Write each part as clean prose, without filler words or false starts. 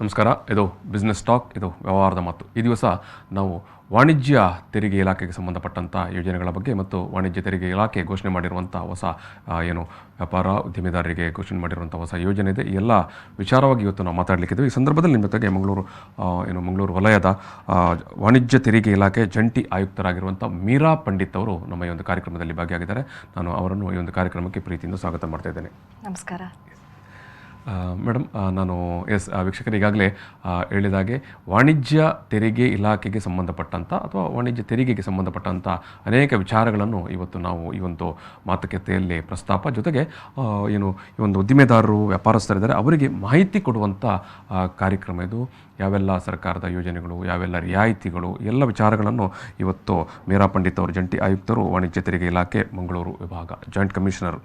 ನಮಸ್ಕಾರ. ಇದು business talk, ಇದು ವ್ಯವಹಾರದ ಮಾತು. ಈ ದಿವಸ ನಾವು ವಾಣಿಜ್ಯ ತೆರಿಗೆ ಇಲಾಖೆಗೆ ಸಂಬಂಧಪಟ್ಟಂಥ ಯೋಜನೆಗಳ ಬಗ್ಗೆ ಮತ್ತು ವಾಣಿಜ್ಯ ತೆರಿಗೆ ಇಲಾಖೆ ಘೋಷಣೆ ಮಾಡಿರುವಂಥ ಹೊಸ ವ್ಯಾಪಾರ ಉದ್ಯಮಿದಾರರಿಗೆ ಘೋಷಣೆ ಮಾಡಿರುವಂಥ ಹೊಸ ಯೋಜನೆ ಇದೆ. ಈ ಎಲ್ಲ ವಿಚಾರವಾಗಿ ಇವತ್ತು ನಾವು ಮಾತಾಡಲಿಕ್ಕಿದ್ದು. ಈ ಸಂದರ್ಭದಲ್ಲಿ ನಿಮ್ಮ ಜೊತೆಗೆ ಮಂಗಳೂರು ವಲಯದ ವಾಣಿಜ್ಯ ತೆರಿಗೆ ಇಲಾಖೆ ಜಂಟಿ ಆಯುಕ್ತರಾಗಿರುವಂಥ ಮೀರಾ ಪಂಡಿತ್ ಅವರು ನಮ್ಮ ಈ ಒಂದು ಕಾರ್ಯಕ್ರಮದಲ್ಲಿ ಭಾಗಿಯಾಗಿದ್ದಾರೆ. ನಾನು ಅವರನ್ನು ಈ ಒಂದು ಕಾರ್ಯಕ್ರಮಕ್ಕೆ ಪ್ರೀತಿಯಿಂದ ಸ್ವಾಗತ ಮಾಡ್ತಾ ಇದ್ದೇನೆ. ನಮಸ್ಕಾರ ಮೇಡಮ್. ನಾನು ವೀಕ್ಷಕರು ಈಗಾಗಲೇ ಹೇಳಿದಾಗೆ ವಾಣಿಜ್ಯ ತೆರಿಗೆ ಇಲಾಖೆಗೆ ಸಂಬಂಧಪಟ್ಟಂಥ ಅಥವಾ ವಾಣಿಜ್ಯ ತೆರಿಗೆಗೆ ಸಂಬಂಧಪಟ್ಟಂಥ ಅನೇಕ ವಿಚಾರಗಳನ್ನು ಇವತ್ತು ನಾವು ಈ ಒಂದು ಮಾತುಕತೆಯಲ್ಲಿ ಪ್ರಸ್ತಾಪ ಜೊತೆಗೆ ಈ ಒಂದು ಉದ್ದಿಮೆದಾರರು ವ್ಯಾಪಾರಸ್ಥರಿದ್ದಾರೆ ಅವರಿಗೆ ಮಾಹಿತಿ ಕೊಡುವಂಥ ಕಾರ್ಯಕ್ರಮ ಇದು. ಯಾವೆಲ್ಲ ಸರ್ಕಾರದ ಯೋಜನೆಗಳು, ಯಾವೆಲ್ಲ ರಿಯಾಯಿತಿಗಳು, ಎಲ್ಲ ವಿಚಾರಗಳನ್ನು ಇವತ್ತು ಮೀರಾ ಪಂಡಿತ್ ಅವರು ಜಂಟಿ ಆಯುಕ್ತರು ವಾಣಿಜ್ಯ ತೆರಿಗೆ ಇಲಾಖೆ ಮಂಗಳೂರು ವಿಭಾಗ, joint commissioner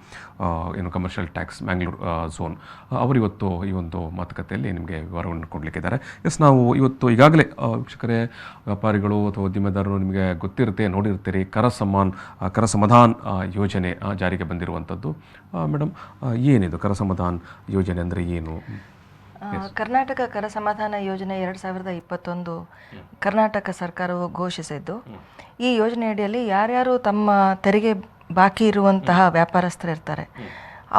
commercial tax Mangalore zone ಅವರು ಇವತ್ತು ಈ ಒಂದು ಮಾತುಕತೆಯಲ್ಲಿ ನಿಮಗೆ ವಿವರವನ್ನು ಕೊಡಲಿಕ್ಕಿದ್ದಾರೆ. ನಾವು ಇವತ್ತು ಈಗಾಗಲೇ ವೀಕ್ಷಕರೇ, ವ್ಯಾಪಾರಿಗಳು ಅಥವಾ ಉದ್ಯಮೆದಾರರು ನಿಮಗೆ ಗೊತ್ತಿರುತ್ತೆ, ನೋಡಿರ್ತೀರಿ, ಕರ ಸಮಾಧಾನ್ ಯೋಜನೆ ಜಾರಿಗೆ ಬಂದಿರುವಂಥದ್ದು. ಮೇಡಮ್, ಏನಿದು ಕರ ಸಮಾಧಾನ್ ಯೋಜನೆ ಅಂದರೆ ಏನು? ಕರ್ನಾಟಕ ಕರ ಸಮಾಧಾನ ಯೋಜನೆ 2021 ಕರ್ನಾಟಕ ಸರ್ಕಾರವು ಘೋಷಿಸಿದ್ದು. ಈ ಯೋಜನೆಯಡಿಯಲ್ಲಿ ಯಾರ್ಯಾರು ತಮ್ಮ ತೆರಿಗೆ ಬಾಕಿ ಇರುವಂತಹ ವ್ಯಾಪಾರಸ್ಥರು ಇರ್ತಾರೆ,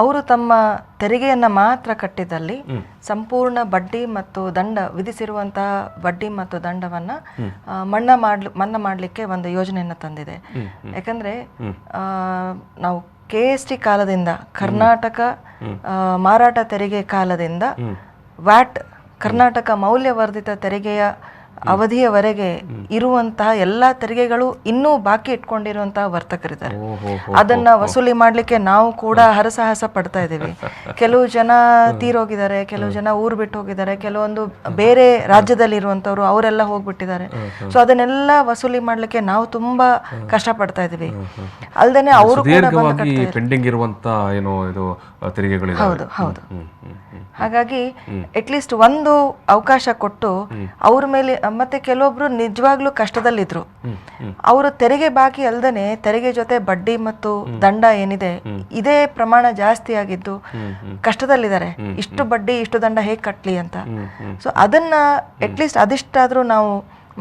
ಅವರು ತಮ್ಮ ತೆರಿಗೆಯನ್ನು ಮಾತ್ರ ಕಟ್ಟಿದಲ್ಲಿ ಸಂಪೂರ್ಣ ಬಡ್ಡಿ ಮತ್ತು ದಂಡ ವಿಧಿಸಿರುವಂತಹ ಬಡ್ಡಿ ಮತ್ತು ದಂಡವನ್ನು ಮನ್ನಾ ಮಾಡಲಿಕ್ಕೆ ಒಂದು ಯೋಜನೆಯನ್ನು ತಂದಿದೆ. ಯಾಕಂದರೆ ನಾವು KST ಕಾಲದಿಂದ, ಕರ್ನಾಟಕ ಮಾರಾಟ ತೆರಿಗೆ ಕಾಲದಿಂದ ವ್ಯಾಟ್, ಕರ್ನಾಟಕ ಮೌಲ್ಯವರ್ಧಿತ ತೆರಿಗೆಯ ಅವಧಿಯವರೆಗೆ ಇರುವಂತಹ ಎಲ್ಲ ತೆರಿಗೆಗಳು ಇನ್ನೂ ಬಾಕಿ ಇಟ್ಕೊಂಡಿರುವಂತಹ ವರ್ತಕರಿದ್ದಾರೆ. ಅದನ್ನ ವಸೂಲಿ ಮಾಡ್ಲಿಕ್ಕೆ ನಾವು ಕೂಡ ಹರಸಾಹಸ ಪಡ್ತಾ ಇದ್ದೀವಿ. ಕೆಲವು ಜನ ತೀರೋಗಿದ್ದಾರೆ, ಕೆಲವು ಜನ ಊರು ಬಿಟ್ಟು ಹೋಗಿದ್ದಾರೆ, ಕೆಲವೊಂದು ಬೇರೆ ರಾಜ್ಯದಲ್ಲಿ ಇರುವಂತವ್ರು ಅವರೆಲ್ಲ ಹೋಗ್ಬಿಟ್ಟಿದ್ದಾರೆ. ಸೊ ಅದನ್ನೆಲ್ಲ ವಸೂಲಿ ಮಾಡ್ಲಿಕ್ಕೆ ನಾವು ತುಂಬಾ ಕಷ್ಟ ಪಡ್ತಾ ಇದೀವಿ. ಅಲ್ದೇನೆ ಅವರು ಪೆಂಡಿಂಗ್ ಇರುವಂತ ತೆರಿಗೆಗಳು. ಹೌದು ಹೌದು. ಹಾಗಾಗಿ ಅಟ್ಲೀಸ್ಟ್ ಒಂದು ಅವಕಾಶ ಕೊಟ್ಟು ಅವ್ರ ಮೇಲೆ, ಮತ್ತೆ ಕೆಲವೊಬ್ರು ನಿಜವಾಗ್ಲೂ ಕಷ್ಟದಲ್ಲಿದ್ರು, ಅವರು ತೆರಿಗೆ ಬಾಕಿ ಅಲ್ದೇನೆ ತೆರಿಗೆ ಜೊತೆ ಬಡ್ಡಿ ಮತ್ತು ದಂಡ ಏನಿದೆ ಇದೇ ಪ್ರಮಾಣ ಜಾಸ್ತಿ ಆಗಿದ್ದು ಕಷ್ಟದಲ್ಲಿದ್ದಾರೆ. ಇಷ್ಟು ಬಡ್ಡಿ ಇಷ್ಟು ದಂಡ ಹೇಗೆ ಕಟ್ಲಿ ಅಂತ. ಸೊ ಅದನ್ನ ಅಟ್ಲೀಸ್ಟ್ ಅದಿಷ್ಟಾದ್ರೂ ನಾವು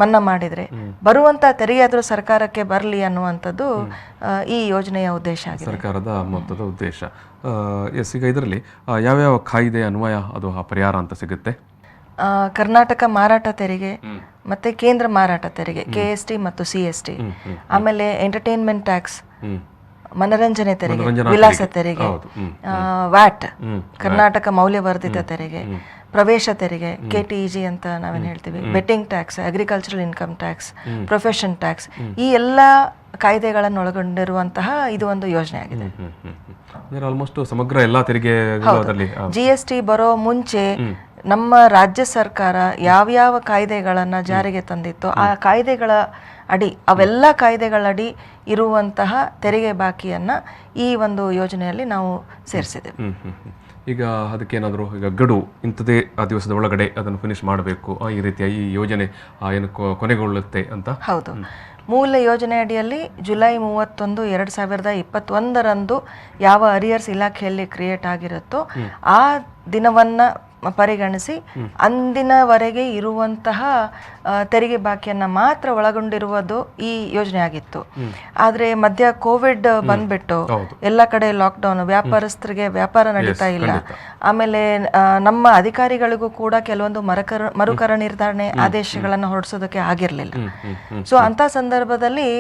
ಮನ್ನಾ ಮಾಡಿದ್ರೆ ಬರುವಂತ ತೆರಿಗೆ ಆದ್ರೂ ಸರ್ಕಾರಕ್ಕೆ ಬರಲಿ ಅನ್ನುವಂಥದ್ದು ಈ ಯೋಜನೆಯ ಉದ್ದೇಶ ಆಗಿದೆ, ಸರ್ಕಾರದ ಮೊತ್ತದ ಉದ್ದೇಶ. ಈಗ ಇದರಲ್ಲಿ ಯಾವ್ಯಾವ ಕಾಯ್ದೆ ಅನ್ವಯ ಅದು ಪರಿಹಾರ ಅಂತ ಸಿಗುತ್ತೆ? ಕರ್ನಾಟಕ ಮಾರಾಟ ತೆರಿಗೆ, ಮತ್ತೆ ಕೇಂದ್ರ ಮಾರಾಟ ತೆರಿಗೆ KST ಮತ್ತು CST, ಆಮೇಲೆ ಎಂಟರ್ಟೈನ್ಮೆಂಟ್ ಟ್ಯಾಕ್ಸ್, ಮನರಂಜನೆ ತೆರಿಗೆ, ವಿಳಾಸ ತೆರಿಗೆ, ವ್ಯಾಟ್ ಕರ್ನಾಟಕ ಮೌಲ್ಯವರ್ಧಿತ ತೆರಿಗೆ, ಪ್ರವೇಶ ತೆರಿಗೆ KTEG ಅಂತ ನಾವೇನು ಹೇಳ್ತೀವಿ, betting tax, agricultural income tax, profession tax, ಈ ಎಲ್ಲ ಕಾಯ್ದೆಗಳನ್ನು ಒಳಗೊಂಡಿರುವಂತಹ ಇದು ಒಂದು ಯೋಜನೆ ಆಗಿದೆ. ಆಲ್ಮೋಸ್ಟ್ ಸಮಗ್ರ ಎಲ್ಲ ತೆರಿಗೆ. GST ಬರೋ ಮುಂಚೆ ನಮ್ಮ ರಾಜ್ಯ ಸರ್ಕಾರ ಯಾವ್ಯಾವ ಕಾಯ್ದೆಗಳನ್ನ ಜಾರಿಗೆ ತಂದಿತ್ತು, ಆ ಕಾಯ್ದೆಗಳ ಅಡಿ, ಅವೆಲ್ಲ ಕಾಯ್ದೆಗಳಡಿ ಇರುವಂತಹ ತೆರಿಗೆ ಬಾಕಿಯನ್ನ ಈ ಒಂದು ಯೋಜನೆಯಲ್ಲಿ ನಾವು ಸೇರಿಸಿದ್ದೇವೆ. ಈಗ ಅದಕ್ಕೇನಾದರೂ ಈಗ ಗಡು ಇಂಥದೇ ಆ ದಿವಸದ ಒಳಗಡೆ ಅದನ್ನು ಫಿನಿಶ್ ಮಾಡಬೇಕು, ಈ ರೀತಿಯ ಈ ಯೋಜನೆ ಏನು ಕೊನೆಗೊಳ್ಳುತ್ತೆ ಅಂತ? ಹೌದು. ಮೂಲ ಯೋಜನೆ ಅಡಿಯಲ್ಲಿ ಜುಲೈ 31, 2021 ಯಾವ ಅರಿಯರ್ಸ್ ಇಲಾಖೆಯಲ್ಲಿ ಕ್ರಿಯೇಟ್ ಆಗಿರುತ್ತೋ ಆ ದಿನವನ್ನ ಪರಿಗಣಿಸಿ ಅಂದಿನವರೆಗೆ ಇರುವಂತಹ ತೆರಿಗೆ ಬಾಕಿಯನ್ನ ಮಾತ್ರ ಒಳಗೊಂಡಿರುವುದು ಈ ಯೋಜನೆ ಆಗಿತ್ತು. ಆದ್ರೆ ಮಧ್ಯ ಕೋವಿಡ್ ಬಂದ್ಬಿಟ್ಟು ಎಲ್ಲ ಕಡೆ ಲಾಕ್ಡೌನ್, ವ್ಯಾಪಾರಸ್ಥರಿಗೆ ವ್ಯಾಪಾರ ನಡೀತಾ ಇಲ್ಲ. ಆಮೇಲೆ ನಮ್ಮ ಅಧಿಕಾರಿಗಳಿಗೂ ಕೂಡ ಕೆಲವೊಂದು ಮರುಕರ ನಿರ್ಧಾರಣೆ ಆದೇಶಗಳನ್ನು ಹೊರಡಿಸೋದಕ್ಕೆ ಆಗಿರ್ಲಿಲ್ಲ. ಸೊ ಅಂತ ಸಂದರ್ಭದಲ್ಲಿ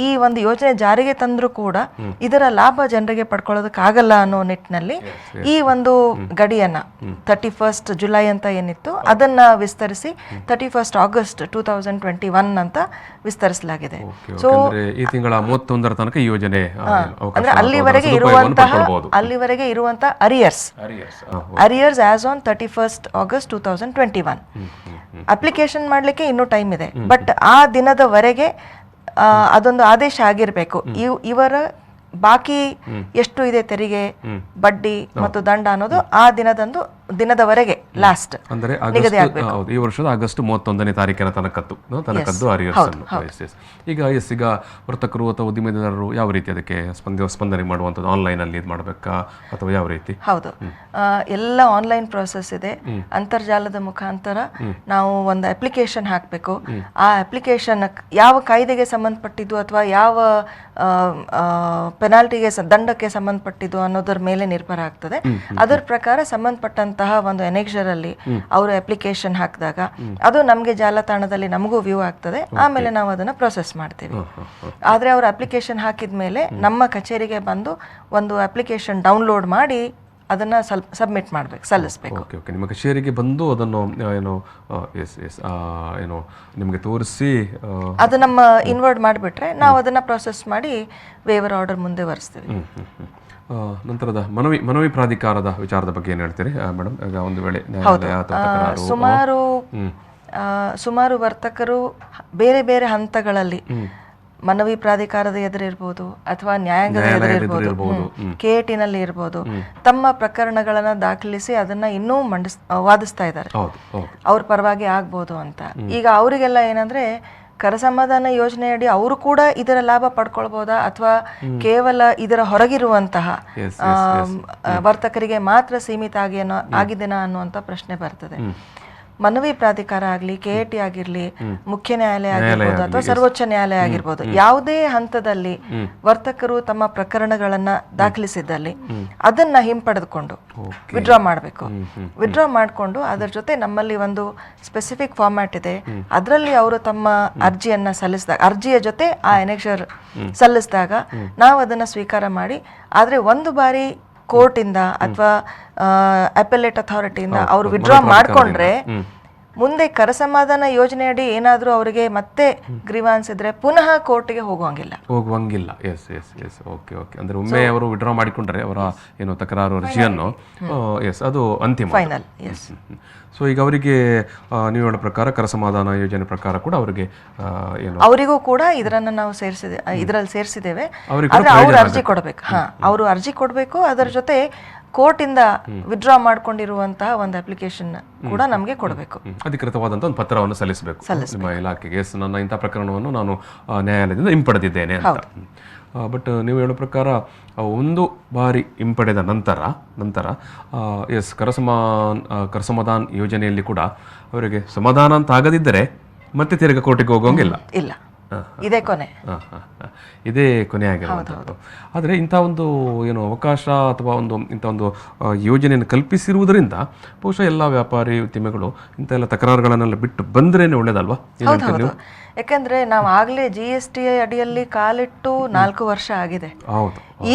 ಈ ಒಂದು ಯೋಜನೆ ಜಾರಿಗೆ ತಂದ್ರೂ ಕೂಡ ಇದರ ಲಾಭ ಜನರಿಗೆ ಪಡ್ಕೊಳ್ಳೋದಕ್ಕಾಗಲ್ಲ ಅನ್ನೋ ನಿಟ್ಟಿನಲ್ಲಿ ಈ ಒಂದು ಗಡಿಯನ್ನ 31 ಜುಲೈ ಅಂತ ಏನಿತ್ತು ಅದನ್ನ ವಿಸ್ತರಿಸಿ 31 ಆಗಸ್ಟ್ 2021 ಅಂತ ವಿಸ್ತರಿಸಲಾಗಿದೆ. ಸೊ ಈ ತಿಂಗಳ 31ರ ತನಕ ಈ ಯೋಜನೆ ಅಂದ್ರೆ ಅಲ್ಲಿವರೆಗೆ ಇರುವಂತಹ arrears as on 31 August 2021 application ಮಾಡ್ಲಿಕ್ಕೆ ಇನ್ನೂ ಟೈಮ್ ಇದೆ. ಬಟ್ ಆ ದಿನದವರೆಗೆ ಅದೊಂದು ಆದೇಶ ಆಗಿರ್ಬೇಕು. ಇವರ ಬಾಕಿ ಎಷ್ಟು ಇದೆ ತೆರಿಗೆ, ಬಡ್ಡಿ ಮತ್ತು ದಂಡ ಅನ್ನೋದು ಆ ದಿನದಂದು ದಿನದವರೆಗೆ ಲಾಸ್ಟ್ ಅಂದರೆ ಈ ವರ್ಷದ ಆಗಸ್ಟ್ 31ನೇ ತಾರೀಕಿನ ತನಕದ್ದು ಅರಿಯರ್ಸ್. ಈಗ ಈಗ ವರ್ತಕರು ಅಥವಾ ಉದ್ದಿಮೆದಾರರು ಯಾವ ರೀತಿ ಅದಕ್ಕೆ ಸ್ಪಂದನೆ ಮಾಡುವಂಥದ್ದು? ಆನ್ಲೈನ್ ಅಲ್ಲಿ ಇದು ಮಾಡಬೇಕಾ ಅಥವಾ ಯಾವ ರೀತಿ? ಹೌದು, ಎಲ್ಲ ಆನ್ಲೈನ್ ಪ್ರೋಸೆಸ್ ಇದೆ. ಅಂತರ್ಜಾಲದ ಮುಖಾಂತರ ನಾವು ಒಂದು ಅಪ್ಲಿಕೇಶನ್ ಹಾಕಬೇಕು. ಆ ಅಪ್ಲಿಕೇಶನ್ ಯಾವ ಕಾಯ್ದೆಗೆ ಸಂಬಂಧಪಟ್ಟಿದ್ದು ಅಥವಾ ಯಾವ ಪೆನಾಲ್ಟಿಗೆ ದಂಡಕ್ಕೆ ಸಂಬಂಧಪಟ್ಟಿದ್ದು ಅನ್ನೋದರ ಮೇಲೆ ನಿರ್ಭರ ಆಗ್ತದೆ. ಅದರ ಪ್ರಕಾರ ಸಂಬಂಧಪಟ್ಟಂತಹ ಒಂದು ಎನೆಕ್ಷರ್ ಅಲ್ಲಿ ಅವರು ಅಪ್ಲಿಕೇಶನ್ ಹಾಕಿದಾಗ ಅದು ನಮಗೆ ಜಾಲತಾಣದಲ್ಲಿ ನಮಗೂ ವ್ಯೂ ಆಗ್ತದೆ. ಆಮೇಲೆ ನಾವು ಅದನ್ನ ಪ್ರೊಸೆಸ್ ಮಾಡ್ತೀವಿ. ಆದ್ರೆ ಅವರು ಅಪ್ಲಿಕೇಶನ್ ಹಾಕಿದ ಮೇಲೆ ನಮ್ಮ ಕಚೇರಿಗೆ ಬಂದು ಒಂದು ಅಪ್ಲಿಕೇಶನ್ ಡೌನ್ಲೋಡ್ ಮಾಡಿ ಅದನ್ನ ಸಬ್ಮಿಟ್ ಮಾಡ್ಬೇಕು, ಸಲ್ಲಿಸಬೇಕು. ನಿಮ್ಮ ಕಚೇರಿಗೆ ಬಂದು ಅದನ್ನು ನಿಮಗೆ ತೋರಿಸಿ ಅದು ನಮ್ಮ ಇನ್ವರ್ಡ್ ಮಾಡಿಬಿಟ್ರೆ ನಾವು ಅದನ್ನ ಪ್ರೊಸೆಸ್ ಮಾಡಿ ವೇವರ್ ಆರ್ಡರ್ ಮುಂದೆ ವರ್ಸ್ತೀವಿ. ನಂತರದ ಮನವಿ ಪ್ರಾಧಿಕಾರದ ವಿಚಾರದ ಬಗ್ಗೆ ಏನು ಹೇಳ್ತೀರಿ ಮೇಡಮ್? ಈಗ ಒಂದು ವೇಳೆ ಸುಮಾರು ವರ್ತಕರು ಬೇರೆ ಬೇರೆ ಹಂತಗಳಲ್ಲಿ ಮನವಿ ಪ್ರಾಧಿಕಾರದ ಎದುರಿರ್ಬೋದು ಅಥವಾ ನ್ಯಾಯಾಂಗದ ಎದುರಿರ್ಬೋದು, ಕೆಎಟಿನಲ್ಲಿ ಇರ್ಬೋದು, ತಮ್ಮ ಪ್ರಕರಣಗಳನ್ನ ದಾಖಲಿಸಿ ಅದನ್ನ ಇನ್ನೂ ವಾದಿಸ್ತಾ ಇದ್ದಾರೆ. ಅವ್ರ ಪರವಾಗಿ ಆಗ್ಬೋದು ಅಂತ. ಈಗ ಅವರಿಗೆಲ್ಲ ಏನಂದ್ರೆ ಕರ ಸಮಾಧಾನ ಯೋಜನೆಯಡಿ ಅವರು ಕೂಡ ಇದರ ಲಾಭ ಪಡ್ಕೊಳ್ಬಹುದಾ ಅಥವಾ ಕೇವಲ ಇದರ ಹೊರಗಿರುವಂತಹ ವರ್ತಕರಿಗೆ ಮಾತ್ರ ಸೀಮಿತ ಆಗಿದೆನಾ ಅನ್ನುವಂತ ಪ್ರಶ್ನೆ ಬರ್ತದೆ. ಮನವಿ ಪ್ರಾಧಿಕಾರ ಆಗಲಿ, ಕೆಎಟಿ ಆಗಿರ್ಲಿ, ಮುಖ್ಯ ನ್ಯಾಯಾಲಯ ಆಗಿರ್ಬೋದು ಅಥವಾ ಸರ್ವೋಚ್ಚ ನ್ಯಾಯಾಲಯ ಆಗಿರ್ಬೋದು, ಯಾವುದೇ ಹಂತದಲ್ಲಿ ವರ್ತಕರು ತಮ್ಮ ಪ್ರಕರಣಗಳನ್ನ ದಾಖಲಿಸಿದ್ದಲ್ಲಿ ಅದನ್ನ ಹಿಂಪಡೆದುಕೊಂಡು ವಿಡ್ರಾ ಮಾಡಬೇಕು. ವಿಡ್ರಾ ಮಾಡಿಕೊಂಡು ಅದರ ಜೊತೆ ನಮ್ಮಲ್ಲಿ ಒಂದು ಸ್ಪೆಸಿಫಿಕ್ ಫಾರ್ಮ್ಯಾಟ್ ಇದೆ. ಅದರಲ್ಲಿ ಅವರು ತಮ್ಮ ಅರ್ಜಿಯನ್ನ ಸಲ್ಲಿಸಿದಾಗ, ಅರ್ಜಿಯ ಜೊತೆ ಆ ಎನೆಕ್ಷರ್ ಸಲ್ಲಿಸಿದಾಗ ನಾವು ಅದನ್ನ ಸ್ವೀಕಾರ ಮಾಡಿ, ಆದ್ರೆ ಒಂದು ಬಾರಿ ಕೋರ್ಟಿಂದ ಅಥವಾ ಅಪೆಲೇಟ್ ಅಥಾರಿಟಿಯಿಂದ ಅವರು ವಿಡ್ರಾ ಮಾಡ್ಕೊಂಡ್ರೆ ಮುಂದೆ ಕರ ಸಮಾಧಾನ ಯೋಜನೆಯಡಿ ಏನಾದರೂ ಅವರಿಗೆ ಮತ್ತೆ ಗ್ರೀವಾನ್ಸ್ ಇದ್ರೆ ಪುನಃ ಕೋರ್ಟ್ಗೆ ಹೋಗುವಂಗಿಲ್ಲ. ಓಕೆ. ಅಂದ್ರೆ ಒಮ್ಮೆ ಅವರು ವಿಡ್ರಾ ಮಾಡಿಕೊಂಡ್ರೆ ಅವರ ಏನು ತಕರಾರು ಅರ್ಜಿಯನ್ನು ಅದು ಅಂತಿಮ ಫೈನಲ್. ಸೊ ಈಗ ಅವರಿಗೆ ನೀವು ಹೇಳೋ ಪ್ರಕಾರ ಕರ ಸಮಾಧಾನ ಯೋಜನೆ ಪ್ರಕಾರ ಕೂಡ ಅವರಿಗೆ ಅವರಿಗೂ ಕೂಡ ಇದರಲ್ಲಿ ಸೇರಿಸಿದ್ದೇವೆ. ಅವರು ಅರ್ಜಿ ಕೊಡಬೇಕು. ಅವರು ಅರ್ಜಿ ಕೊಡಬೇಕು. ಅದರ ಜೊತೆ ಕೋರ್ಟ್ ಇಂದ ವಿಡ್ರಾ ಮಾಡ್ಕೊಂಡಿರುವಂತಹ ಒಂದು ಅಪ್ಲಿಕೇಶನ್ ಕೂಡ ನಮಗೆ ಕೊಡಬೇಕು. ಅಧಿಕೃತವಾದಂತಹ ಒಂದು ಪತ್ರವನ್ನು ಸಲ್ಲಿಸಬೇಕು ನಿಮ್ಮ ಇಲಾಖೆಗೆ. ನನ್ನ ಇಂಥ ಪ್ರಕರಣವನ್ನು ನಾನು ನ್ಯಾಯಾಲಯದಿಂದ ಹಿಂಪಡೆದಿದ್ದೇನೆ ಅಂತ. ಬಟ್ ನೀವು ಹೇಳೋ ಪ್ರಕಾರ ಒಂದು ಬಾರಿ ಹಿಂಪಡೆದ ನಂತರ ಕರ ಸಮಾಧಾನ ಯೋಜನೆಯಲ್ಲಿ ಕೂಡ ಅವರಿಗೆ ಸಮಾಧಾನ ಅಂತ ಆಗದಿದ್ದರೆ ಮತ್ತೆ ತಿರುಗ ಕೋರ್ಟಿಗೆ ಹೋಗೋಂಗಿಲ್ಲ. ಇಲ್ಲ, ಇದೇ ಕೊನೆ ಆಗಿರುವಂಥದ್ದು. ಆದರೆ ಇಂಥ ಒಂದು ಅವಕಾಶ ಅಥವಾ ಇಂಥ ಒಂದು ಯೋಜನೆಯನ್ನು ಕಲ್ಪಿಸಿರುವುದರಿಂದ ಬಹುಶಃ ಎಲ್ಲ ವ್ಯಾಪಾರಿ ಉದ್ಯಮಿಗಳು ಇಂಥ ಎಲ್ಲ ತಕರಾರುಗಳನ್ನೆಲ್ಲ ಬಿಟ್ಟು ಬಂದ್ರೇನೆ ಒಳ್ಳೇದಲ್ವಾ? ಯಾಕಂದ್ರೆ ನಾವು ಆಗ್ಲೇ GST ಅಡಿಯಲ್ಲಿ ಕಾಲಿಟ್ಟು 4 ವರ್ಷ ಆಗಿದೆ.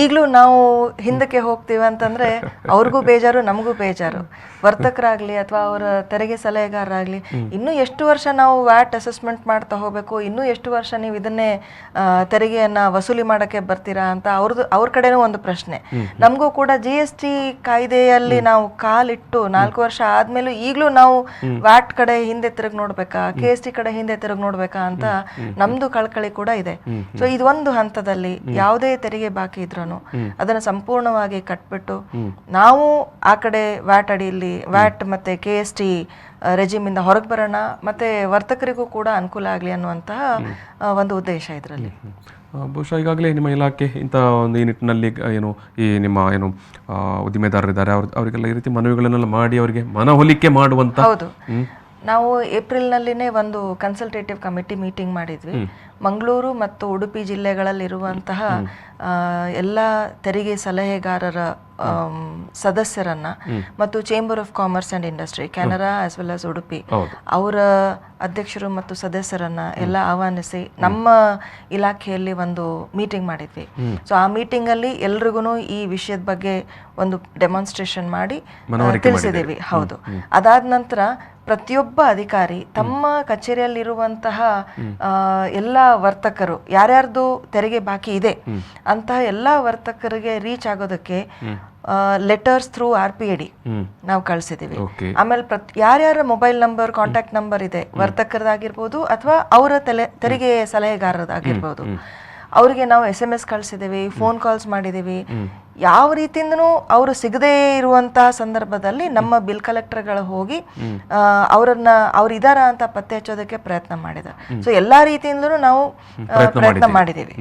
ಈಗಲೂ ನಾವು ಹಿಂದಕ್ಕೆ ಹೋಗ್ತೀವಿ ಅಂತಂದ್ರೆ ಅವ್ರಿಗೂ ಬೇಜಾರು, ನಮಗೂ ಬೇಜಾರು. ವರ್ತಕರಾಗ್ಲಿ ಅಥವಾ ಅವರ ತೆರಿಗೆ ಸಲಹೆಗಾರರಾಗ್ಲಿ ಇನ್ನೂ ಎಷ್ಟು ವರ್ಷ ನಾವು ವ್ಯಾಟ್ ಅಸೆಸ್ಮೆಂಟ್ ಮಾಡ್ತಾ ಹೋಗ್ಬೇಕು, ಇನ್ನೂ ಎಷ್ಟು ವರ್ಷ ನೀವು ಇದನ್ನೇ ತೆರಿಗೆಯನ್ನ ವಸೂಲಿ ಮಾಡಕ್ಕೆ ಬರ್ತೀರಾ ಅಂತ ಅವ್ರ ಕಡೆನೂ ಒಂದು ಪ್ರಶ್ನೆ. ನಮಗೂ ಕೂಡ GST ಕಾಯ್ದೆಯಲ್ಲಿ ನಾವು ಕಾಲಿಟ್ಟು 4 ವರ್ಷ ಆದ್ಮೇಲೂ ಈಗಲೂ ನಾವು ವ್ಯಾಟ್ ಕಡೆ ಹಿಂದೆ ತಿರುಗಿ ನೋಡ್ಬೇಕಾ, KST ಕಡೆ ಹಿಂದೆ ತಿರುಗಿ ನೋಡ್ಬೇಕಾ ಅಂತ ನಮ್ದು ಕಳಕಳಿ ಕೂಡ ಇದೆ. ಸೊ ಇದೊಂದು ಹಂತದಲ್ಲಿ ಯಾವುದೇ ತೆರಿಗೆ ಬಾಕಿ ಇದ್ರೂ ಅದನ್ನ ಸಂಪೂರ್ಣವಾಗಿ ಕಟ್ಬಿಟ್ಟು ನಾವು ಆ ಕಡೆ ವ್ಯಾಟ್ ಅಡಿಯಲ್ಲಿ ವ್ಯಾಟ್ ಮತ್ತೆ KST ರೆಜಿಮ್ ಇಂದ ಹೊರಗೆ ಬರೋಣ, ಮತ್ತೆ ವರ್ತಕರಿಗೂ ಕೂಡ ಅನುಕೂಲ ಆಗಲಿ ಅನ್ನುವಂತಹ ಒಂದು ಉದ್ದೇಶ ಇದರಲ್ಲಿ. ಬಹುಶಃ ಈಗಾಗಲೇ ನಿಮ್ಮ ಇಲಾಖೆ ಇಂಥ ಒಂದು ಈ ನಿಟ್ಟಿನಲ್ಲಿ ನಿಮ್ಮ ಉದ್ದಿಮೆದಾರರಿದ್ದಾರೆ ಅವರಿಗೆಲ್ಲ ಈ ರೀತಿ ಮನವಿಗಳನ್ನೆಲ್ಲ ಮಾಡಿ ಅವರಿಗೆ ಮನವೊಲಿಕೆ ಮಾಡುವಂತ. ಹೌದು, ನಾವು ಏಪ್ರಿಲ್ನಲ್ಲಿನೇ ಒಂದು ಕನ್ಸಲ್ಟೇಟಿವ್ ಕಮಿಟಿ ಮೀಟಿಂಗ್ ಮಾಡಿದ್ವಿ. ಮಂಗಳೂರು ಮತ್ತು ಉಡುಪಿ ಜಿಲ್ಲೆಗಳಲ್ಲಿರುವಂತಹ ಎಲ್ಲ ತೆರಿಗೆ ಸಲಹೆಗಾರರ ಸದಸ್ಯರನ್ನ ಮತ್ತು chamber of commerce and industry Canara as well as Udupi ಅವರ ಅಧ್ಯಕ್ಷರು ಮತ್ತು ಸದಸ್ಯರನ್ನ ಎಲ್ಲ ಆಹ್ವಾನಿಸಿ ನಮ್ಮ ಇಲಾಖೆಯಲ್ಲಿ ಒಂದು ಮೀಟಿಂಗ್ ಮಾಡಿದ್ವಿ. ಸೊ ಆ ಮೀಟಿಂಗ್ ಅಲ್ಲಿ ಎಲ್ರಿಗೂ ಈ ವಿಷಯದ ಬಗ್ಗೆ ಒಂದು ಡೆಮಾನ್ಸ್ಟ್ರೇಷನ್ ಮಾಡಿ ತಿಳಿಸಿದ್ದೀವಿ. ಹೌದು, ಅದಾದ ನಂತರ ಪ್ರತಿಯೊಬ್ಬ ಅಧಿಕಾರಿ ತಮ್ಮ ಕಚೇರಿಯಲ್ಲಿರುವಂತಹ ಎಲ್ಲ ವರ್ತಕರು ಯಾರ್ಯಾರ್ದು ತೆರಿಗೆ ಬಾಕಿ ಇದೆ ಅಂತಹ ಎಲ್ಲ ವರ್ತಕರಿಗೆ ರೀಚ್ ಆಗೋದಕ್ಕೆ ಲೆಟರ್ಸ್ ಥ್ರೂ RPAD ನಾವು ಕಳಿಸಿದೀವಿ. ಆಮೇಲೆ ಯಾರ್ಯಾರ ಮೊಬೈಲ್ ನಂಬರ್, ಕಾಂಟ್ಯಾಕ್ಟ್ ನಂಬರ್ ಇದೆ ವರ್ತಕರದಾಗಿರ್ಬೋದು ಅಥವಾ ಅವರ ತೆರಿಗೆ ಸಲಹೆಗಾರರದಾಗಿರ್ಬೋದು, ಅವರಿಗೆ ನಾವು SMS ಕಳಿಸಿದ್ದೀವಿ, ಫೋನ್ ಕಾಲ್ಸ್ ಮಾಡಿದ್ದೀವಿ. ಯಾವ ರೀತಿಯಿಂದನೂ ಅವರು ಸಿಗದೇ ಇರುವಂತಹ ಸಂದರ್ಭದಲ್ಲಿ ನಮ್ಮ ಬಿಲ್ ಕಲೆಕ್ಟರ್ಗಳು ಹೋಗಿ ಅವ್ರು ಇದಾರ ಅಂತ ಪತ್ತೆ ಹಚ್ಚೋದಕ್ಕೆ ಪ್ರಯತ್ನ ಮಾಡಿದ್ದಾರೆ. ಸೊ ಎಲ್ಲಾ ರೀತಿಯಿಂದಲೂ ನಾವು ಪ್ರಯತ್ನ ಮಾಡಿದ್ದೀವಿ.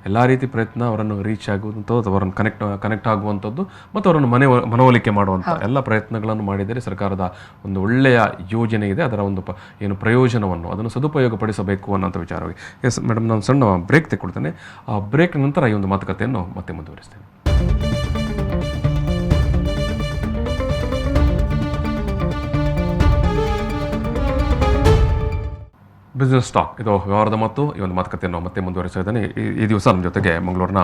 ಎಲ್ಲ ರೀತಿ ಪ್ರಯತ್ನ ಅವರನ್ನು ರೀಚ್ ಆಗುವಂಥದ್ದು, ಅವರನ್ನು ಕನೆಕ್ಟ್ ಆಗುವಂಥದ್ದು ಮತ್ತು ಅವರನ್ನು ಮನವೊಲಿಕೆ ಮಾಡುವಂಥ ಎಲ್ಲ ಪ್ರಯತ್ನಗಳನ್ನು ಮಾಡಿದರೆ ಸರ್ಕಾರದ ಒಂದು ಒಳ್ಳೆಯ ಯೋಜನೆ ಇದೆ. ಅದರ ಒಂದು ಏನು ಪ್ರಯೋಜನವನ್ನು ಅದನ್ನು ಸದುಪಯೋಗಪಡಿಸಬೇಕು ಅನ್ನೋಂಥ ವಿಚಾರವಾಗಿ. ಎಸ್ ಮೇಡಮ್, ನಾನು ಸಣ್ಣ ಬ್ರೇಕ್ ತೆಗೊಳ್ತೇನೆ. ಆ ಬ್ರೇಕ್ ನಂತರ ಈ ಒಂದು ಮಾತುಕತೆಯನ್ನು ಮತ್ತೆ ಮುಂದುವರಿಸ್ತೇನೆ. ಬಿಸ್ನೆಸ್ ಟಾಕ್, ಇದು ವ್ಯವಹಾರದ ಮತ್ತು ಈ ಒಂದು ಮಾತುಕತೆಯನ್ನು ಮತ್ತೆ ಮುಂದುವರಿಸಿದ್ದೇನೆ. ಈ ದಿವಸ ನಮ್ಮ ಜೊತೆಗೆ ಮಂಗಳೂರಿನ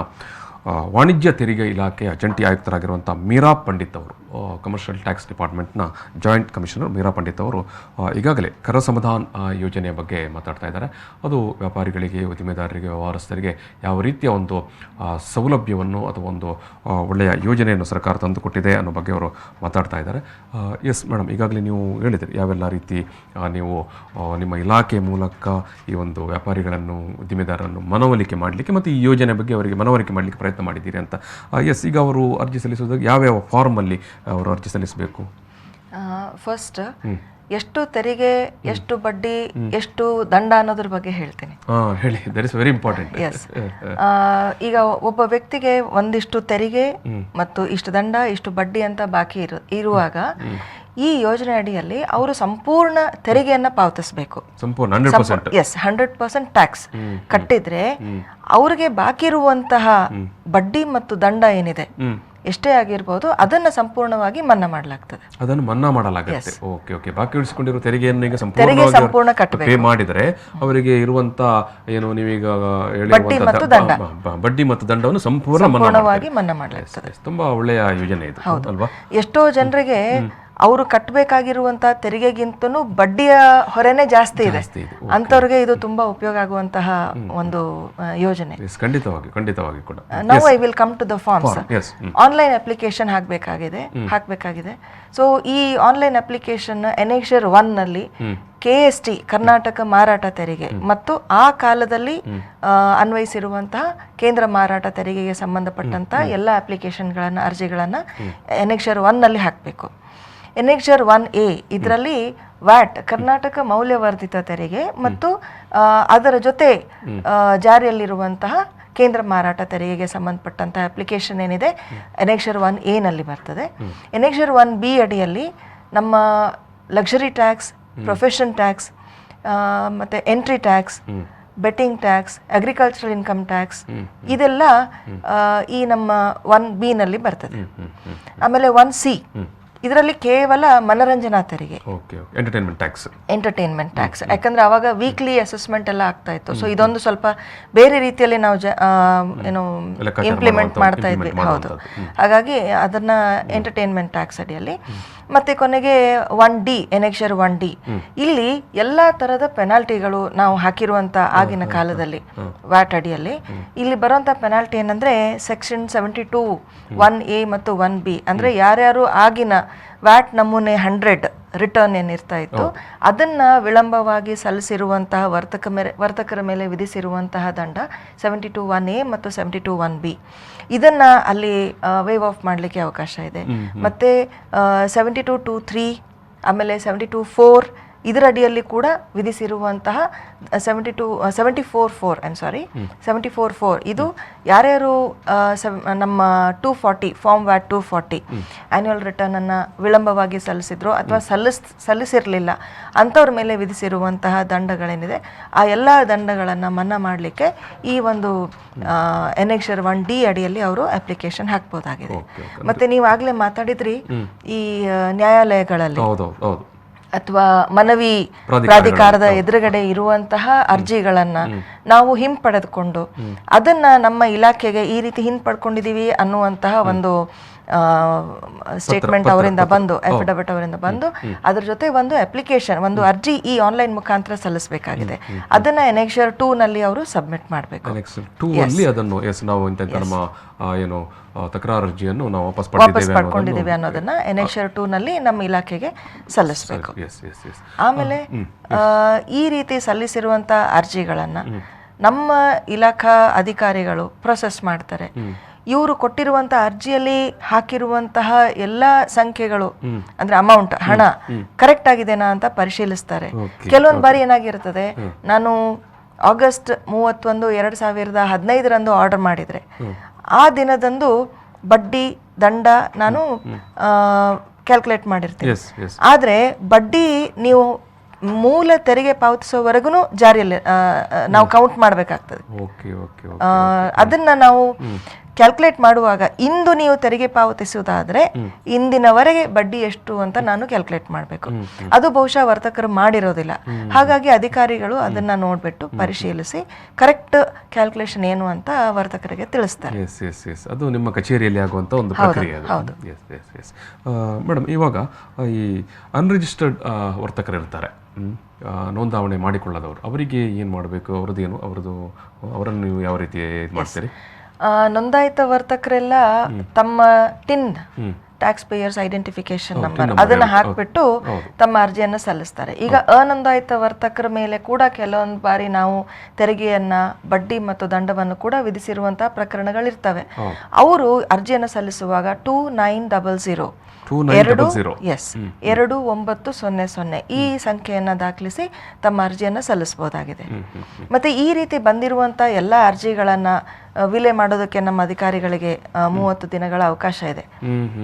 ವಾಣಿಜ್ಯ ತೆರಿಗೆ ಇಲಾಖೆಯ ಜಂಟಿ ಆಯುಕ್ತರಾಗಿರುವಂಥ ಮೀರಾ ಪಂಡಿತ್ ಅವರು, ಕಮರ್ಷಿಯಲ್ ಟ್ಯಾಕ್ಸ್ ಡಿಪಾರ್ಟ್ಮೆಂಟ್ನ ಜಾಯಿಂಟ್ ಕಮಿಷನರ್ ಮೀರಾ ಪಂಡಿತ್ ಅವರು ಈಗಾಗಲೇ ಕರ ಸಮಾಧಾನ ಯೋಜನೆಯ ಬಗ್ಗೆ ಮಾತಾಡ್ತಾ ಇದ್ದಾರೆ. ಅದು ವ್ಯಾಪಾರಿಗಳಿಗೆ, ಉದ್ದಿಮೆದಾರರಿಗೆ, ವ್ಯವಹಾರಸ್ಥರಿಗೆ ಯಾವ ರೀತಿಯ ಒಂದು ಸೌಲಭ್ಯವನ್ನು ಅಥವಾ ಒಂದು ಒಳ್ಳೆಯ ಯೋಜನೆಯನ್ನು ಸರ್ಕಾರ ತಂದುಕೊಟ್ಟಿದೆ ಅನ್ನೋ ಬಗ್ಗೆ ಅವರು ಮಾತಾಡ್ತಾ ಇದ್ದಾರೆ. ಎಸ್ ಮೇಡಮ್, ಈಗಾಗಲೇ ನೀವು ಹೇಳಿದಿರಿ ಯಾವೆಲ್ಲ ರೀತಿ ನೀವು ನಿಮ್ಮ ಇಲಾಖೆ ಮೂಲಕ ಈ ಒಂದು ವ್ಯಾಪಾರಿಗಳನ್ನು, ಉದ್ದಿಮೆದಾರರನ್ನು ಮನವೊಲಿಕೆ ಮಾಡಲಿಕ್ಕೆ ಮತ್ತು ಈ ಯೋಜನೆ ಬಗ್ಗೆ ಅವರಿಗೆ ಮನವರಿಕೆ ಮಾಡಲಿಕ್ಕೆ ಪ್ರಯತ್ನ ಮಾಡಿದ್ದೀರಿ ಅಂತ. ಎಸ್, ಈಗ ಅವರು ಅರ್ಜಿ ಸಲ್ಲಿಸೋದಾಗ ಯಾವ್ಯಾವ ಫಾರ್ಮಲ್ಲಿ ಅವರು ಅರ್ಜಿ ಸಲ್ಲಿಸಬೇಕು? ಫಸ್ಟ್ ಎಷ್ಟು ತೆರಿಗೆ, ಎಷ್ಟು ಬಡ್ಡಿ, ಎಷ್ಟು ದಂಡ ಅನ್ನೋದ್ರ ಬಗ್ಗೆ ಹೇಳ್ತೀನಿ. ಹೇಳಿ, that is very important. Yes, ಈಗ ಒಬ್ಬ ವ್ಯಕ್ತಿಗೆ ಒಂದಿಷ್ಟು ತೆರಿಗೆ ಮತ್ತು ಇಷ್ಟು ದಂಡ, ಇಷ್ಟು ಬಡ್ಡಿ ಅಂತ ಬಾಕಿ ಇರುವಾಗ ಈ ಯೋಜನೆ ಅಡಿಯಲ್ಲಿ ಅವರು ಸಂಪೂರ್ಣ ತೆರಿಗೆಯನ್ನ ಪಾವತಿಸಬೇಕು. ಸಂಪೂರ್ಣ 100% ಟ್ಯಾಕ್ಸ್ ಕಟ್ಟಿದ್ರೆ ಅವ್ರಿಗೆ ಬಾಕಿ ಇರುವಂತಹ ಬಡ್ಡಿ ಮತ್ತು ದಂಡ ಏನಿದೆ, ಎಷ್ಟೇ ಆಗಿರ್ಬೋದು, ಅದನ್ನ ಸಂಪೂರ್ಣವಾಗಿ ಮನ್ನಾ ಮಾಡಲಾಗ್ತದೆ. ಅದನ್ನು ಮನ್ನಾ ಮಾಡಲಾಗುತ್ತೆ. Okay okay. ಬಾಕಿ ಉಳಿಸಿಕೊಂಡಿರೋ ತೆರಿಗೆಯನ್ನು ಈಗ ಸಂಪೂರ್ಣ ಪೇ ಮಾಡಿದರೆ ಅವರಿಗೆ ಇರುವಂತ ಏನು ನೀವೀಗ ಬಡ್ಡಿ ಮತ್ತು ದಂಡವನ್ನು ಸಂಪೂರ್ಣವಾಗಿ ಮನ್ನಾ ಮಾಡಲಾಗ್ತದೆ. ತುಂಬಾ ಒಳ್ಳೆಯ ಯೋಜನೆ ಇದು ಅಲ್ವಾ? ಎಷ್ಟೋ ಜನರಿಗೆ ಅವರು ಕಟ್ಟಬೇಕಾಗಿರುವಂತಹ ತೆರಿಗೆಗಿಂತನೂ ಬಡ್ಡಿಯ ಹೊರೆನೇ ಜಾಸ್ತಿ ಇದೆ. ಅಂತವ್ರಿಗೆ ಇದು ತುಂಬಾ ಉಪಯೋಗ ಆಗುವಂತಹ ಒಂದು ಯೋಜನೆ. ಖಂಡಿತವಾಗಿ ಕೂಡ. ನಾವು I will come to the forms. Online application ಹಾಕಬೇಕಾಗಿದೆ. ಸೊ ಈ ಆನ್ಲೈನ್ ಅಪ್ಲಿಕೇಶನ್ ಎನೆಕ್ಷರ್ 1 ನಲ್ಲಿ KST ಕರ್ನಾಟಕ ಮಾರಾಟ ತೆರಿಗೆ ಮತ್ತು ಆ ಕಾಲದಲ್ಲಿ ಅನ್ವಯಿಸಿರುವಂತಹ ಕೇಂದ್ರ ಮಾರಾಟ ತೆರಿಗೆಗೆ ಸಂಬಂಧಪಟ್ಟಂತಹ ಎಲ್ಲ ಅಪ್ಲಿಕೇಶನ್ಗಳನ್ನ, ಅರ್ಜಿಗಳನ್ನ ಎನೆಕ್ಷರ್ 1 ನಲ್ಲಿ ಹಾಕಬೇಕು. ಎನೆಕ್ಷರ್ 1A ಇದರಲ್ಲಿ ವ್ಯಾಟ್, ಕರ್ನಾಟಕ ಮೌಲ್ಯವರ್ಧಿತ ತೆರಿಗೆ ಮತ್ತು ಅದರ ಜೊತೆ ಜಾರಿಯಲ್ಲಿರುವಂತಹ ಕೇಂದ್ರ ಮಾರಾಟ ತೆರಿಗೆಗೆ ಸಂಬಂಧಪಟ್ಟಂತಹ ಅಪ್ಲಿಕೇಶನ್ ಏನಿದೆ ಎನೆಕ್ಷರ್ 1A ನಲ್ಲಿ ಬರ್ತದೆ. ಎನೆಕ್ಷರ್ 1B ಅಡಿಯಲ್ಲಿ ನಮ್ಮ ಲಕ್ಸುರಿ ಟ್ಯಾಕ್ಸ್, ಪ್ರೊಫೆಷನ್ ಟ್ಯಾಕ್ಸ್, ಮತ್ತೆ entry tax, betting tax, agricultural income tax, ಇದೆಲ್ಲ ಈ ನಮ್ಮ 1B ನಲ್ಲಿ ಬರ್ತದೆ. ಆಮೇಲೆ 1C ಇದರಲ್ಲಿ ಕೇವಲ ಮನರಂಜನಾ ತೆರಿಗೆ, ಎಂಟರ್ಟೈನ್ಮೆಂಟ್ ಟ್ಯಾಕ್ಸ್. ಯಾಕಂದ್ರೆ ಅವಾಗ ವೀಕ್ಲಿ ಅಸೆಸ್ಮೆಂಟ್ ಎಲ್ಲ ಆಗ್ತಾ ಇತ್ತು. ಸೊ ಇದೊಂದು ಸ್ವಲ್ಪ ಬೇರೆ ರೀತಿಯಲ್ಲಿ ನಾವು ಏನು ಇಂಪ್ಲಿಮೆಂಟ್ ಮಾಡ್ತಾ ಇದ್ವಿ. ಹೌದು, ಹಾಗಾಗಿ ಅದನ್ನ ಎಂಟರ್ಟೈನ್ಮೆಂಟ್ ಟ್ಯಾಕ್ಸ್ ಅಡಿಯಲ್ಲಿ. ಮತ್ತೆ ಕೊನೆಗೆ 1D, ಎನೆಕ್ಷರ್ 1D, ಇಲ್ಲಿ ಎಲ್ಲಾ ತರದ ಪೆನಾಲ್ಟಿಗಳು ನಾವು ಹಾಕಿರುವಂತ ಆಗಿನ ಕಾಲದಲ್ಲಿ ವ್ಯಾಟ್ ಅಡಿಯಲ್ಲಿ ಇಲ್ಲಿ ಬರುವಂತ ಪೆನಾಲ್ಟಿ ಏನಂದ್ರೆ ಸೆಕ್ಷನ್ 72 1A ಮತ್ತು 1B, ಅಂದ್ರೆ ಯಾರ್ಯಾರು ಆಗಿನ ವ್ಯಾಟ್ ನಮೂನೆ 100 ರಿಟರ್ನ್ ಏನಿರ್ತಾ ಇತ್ತು ಅದನ್ನ ವಿಳಂಬವಾಗಿ ಸಲ್ಲಿಸಿರುವಂತಹ ವರ್ತಕರ ಮೇಲೆ ವಿಧಿಸಿರುವಂತಹ ದಂಡ 72 1A ಮತ್ತು 72 1B, ಇದನ್ನ ಅಲ್ಲಿ ವೇವ್ ಆಫ್ ಮಾಡಲಿಕ್ಕೆ ಅವಕಾಶ ಇದೆ. ಮತ್ತೆ 72 2-3 ಆಮೇಲೆ 72 4 ಇದರ ಅಡಿಯಲ್ಲಿ ಕೂಡ ವಿಧಿಸಿರುವಂತಹ 74-4 ಇದು ಯಾರ್ಯಾರು ನಮ್ಮ 240 ಫಾರ್ಮ್ ವ್ಯಾಟ್ 240 ಆನ್ಯುವಲ್ ರಿಟರ್ನ್ ಅನ್ನ ವಿಳಂಬವಾಗಿ ಸಲ್ಲಿಸಿದ್ರು ಅಥವಾ ಸಲ್ಲಿಸಿರಲಿಲ್ಲ ಅಂಥವ್ರ ಮೇಲೆ ವಿಧಿಸಿರುವಂತಹ ದಂಡಗಳೇನಿದೆ ಆ ಎಲ್ಲ ದಂಡಗಳನ್ನು ಮನ್ನಾ ಮಾಡಲಿಕ್ಕೆ ಈ ಒಂದು ಎನೆಕ್ಷರ್ 1D ಅಡಿಯಲ್ಲಿ ಅವರು ಅಪ್ಲಿಕೇಶನ್ ಹಾಕ್ಬೋದಾಗಿದೆ. ಮತ್ತೆ ನೀವು ಆಗ್ಲೇ ಮಾತಾಡಿದ್ರಿ ಈ ನ್ಯಾಯಾಲಯಗಳಲ್ಲಿ ಅಥವಾ ಮನವಿ ಪ್ರಾಧಿಕಾರದ ಎದುರುಗಡೆ ಇರುವಂತಹ ಅರ್ಜಿಗಳನ್ನ ನಾವು ಹಿಂಪಡೆದುಕೊಂಡು ಅದನ್ನ ನಮ್ಮ ಇಲಾಖೆಗೆ ಈ ರೀತಿ ಹಿಂಪಡ್ಕೊಂಡಿದೀವಿ ಅನ್ನುವಂತಹ ಒಂದು ಸ್ಟೇಟ್ಮೆಂಟ್ ಅವರಿಂದ ಬಂದು, ಅಫಿಡವಿಟ್ ಅವರಿಂದ ಬಂದು ಅದ್ರ ಜೊತೆ ಒಂದು ಅಪ್ಲಿಕೇಶನ್, ಒಂದು ಅರ್ಜಿ ಈ ಆನ್ಲೈನ್ ಮುಖಾಂತರ ಸಲ್ಲಿಸಬೇಕಾಗಿದೆ. ಅದನ್ನ ಎನೆಕ್ಷರ್ 2 ನಲ್ಲಿ ಅವರು ಸಬ್ಮಿಟ್ ಮಾಡಬೇಕು. ಏನು ತಕರಾರು ಅರ್ಜಿಯನ್ನು ನಾವು ವಾಪಸ್ ಪಡ್ಕೊಂಡಿದ್ದೇವೆ ಅನ್ನೋದನ್ನ ಎನೆಕ್ಷರ್ 2 ನಲ್ಲಿ ನಮ್ಮ ಇಲಾಖೆಗೆ ಸಲ್ಲಿಸಬೇಕು. ಆಮೇಲೆ ಈ ರೀತಿ ಸಲ್ಲಿಸಿರುವಂತ ಅರ್ಜಿಗಳನ್ನ ನಮ್ಮ ಇಲಾಖಾ ಅಧಿಕಾರಿಗಳು ಪ್ರೊಸೆಸ್ ಮಾಡ್ತಾರೆ. ಇವರು ಕೊಟ್ಟಿರುವಂತಹ ಅರ್ಜಿಯಲ್ಲಿ ಹಾಕಿರುವಂತಹ ಎಲ್ಲ ಸಂಖ್ಯೆಗಳು ಅಂದ್ರೆ ಅಮೌಂಟ್ ಹಣ ಕರೆಕ್ಟ್ ಆಗಿದೆನಾ ಅಂತ ಪರಿಶೀಲಿಸ್ತಾರೆ. ಕೆಲವೊಂದು ಬಾರಿ ಏನಾಗಿರ್ತದೆ, ನಾನು ಆಗಸ್ಟ್ 31, 2015 ಆರ್ಡರ್ ಮಾಡಿದ್ರೆ ಆ ದಿನದಂದು ಬಡ್ಡಿ ದಂಡ ನಾನು ಕ್ಯಾಲ್ಕುಲೇಟ್ ಮಾಡಿರ್ತೀನಿ. ಆದ್ರೆ ಬಡ್ಡಿ ನೀವು ಮೂಲ ತೆರಿಗೆ ಪಾವತಿಸೋವರೆಗೂ ಜಾರಿಯಲ್ಲಿ ನಾವು ಕೌಂಟ್ ಮಾಡಬೇಕಾಗ್ತದೆ. ಅದನ್ನ ನಾವು ಕ್ಯಾಲ್ಕುಲೇಟ್ ಮಾಡುವಾಗ ಇಂದು ನೀವು ತೆರಿಗೆ ಪಾವತಿಸುವುದಾದ್ರೆ ಇಂದಿನವರೆಗೆ ಬಡ್ಡಿ ಎಷ್ಟು ಅಂತ ನಾನು ಕ್ಯಾಲ್ಕುಲೇಟ್ ಮಾಡಬೇಕು. ಅದು ಬಹುಶಃ ವರ್ತಕರು ಮಾಡಿರೋದಿಲ್ಲ. ಹಾಗಾಗಿ ಅಧಿಕಾರಿಗಳು ಅದನ್ನ ನೋಡ್ಬಿಟ್ಟು ಪರಿಶೀಲಿಸಿ ಕರೆಕ್ಟ್ ಕ್ಯಾಲ್ಕುಲೇಷನ್ ಏನು ಅಂತ ವರ್ತಕರಿಗೆ ತಿಳಿಸ್ತಾರೆ. ಅದು ನಿಮ್ಮ ಕಚೇರಿಯಲ್ಲಿ ಆಗುವಂತ ಒಂದು ಪ್ರಕ್ರಿಯೆ. ಮೇಡಮ್, ಇವಾಗ ಈ ಅನ್ರಿಜಿಸ್ಟರ್ಡ್ ವರ್ತಕರು ಇರ್ತಾರೆ, ನೋಂದಾವಣೆ ಮಾಡಿಕೊಳ್ಳದವರು, ಅವರಿಗೆ ಏನು ಮಾಡಬೇಕು? ಅವರನ್ನು ನೀವು ಯಾವ ರೀತಿ ಮಾಡ್ತೀರಿ? ನೋಂದಾಯಿತ ವರ್ತಕರೆಲ್ಲ ತಮ್ಮ tin tax payers identification number ಅದನ್ನ ಹಾಕ್ಬಿಟ್ಟು ತಮ್ಮ ಅರ್ಜಿಯನ್ನ ಸಲ್ಲಿಸ್ತಾರೆ. ಈಗ ಅನೋಂದಾಯಿತ ವರ್ತಕರ ಮೇಲೆ ಕೂಡ ಕೆಲವೊಂದು ಬಾರಿ ನಾವು ತೆರಿಗೆಯನ್ನ, ಬಡ್ಡಿ ಮತ್ತು ದಂಡವನ್ನು ಕೂಡ ವಿಧಿಸಿರುವಂತಹ ಪ್ರಕರಣಗಳಿರ್ತವೆ. ಅವರು ಅರ್ಜಿಯನ್ನು ಸಲ್ಲಿಸುವಾಗ 2900 2900 ಈ ಸಂಖ್ಯೆಯನ್ನ ದಾಖಲಿಸಿ ತಮ್ಮ ಅರ್ಜಿಯನ್ನ ಸಲ್ಲಿಸಬಹುದಾಗಿದೆ. ಮತ್ತೆ ಈ ರೀತಿ ಬಂದಿರುವಂತ ಎಲ್ಲ ಅರ್ಜಿಗಳನ್ನ ವಿಲೆ ಮಾಡೋದಕ್ಕೆ ನಮ್ಮ ಅಧಿಕಾರಿಗಳಿಗೆ 30 ದಿನಗಳ ಅವಕಾಶ ಇದೆ.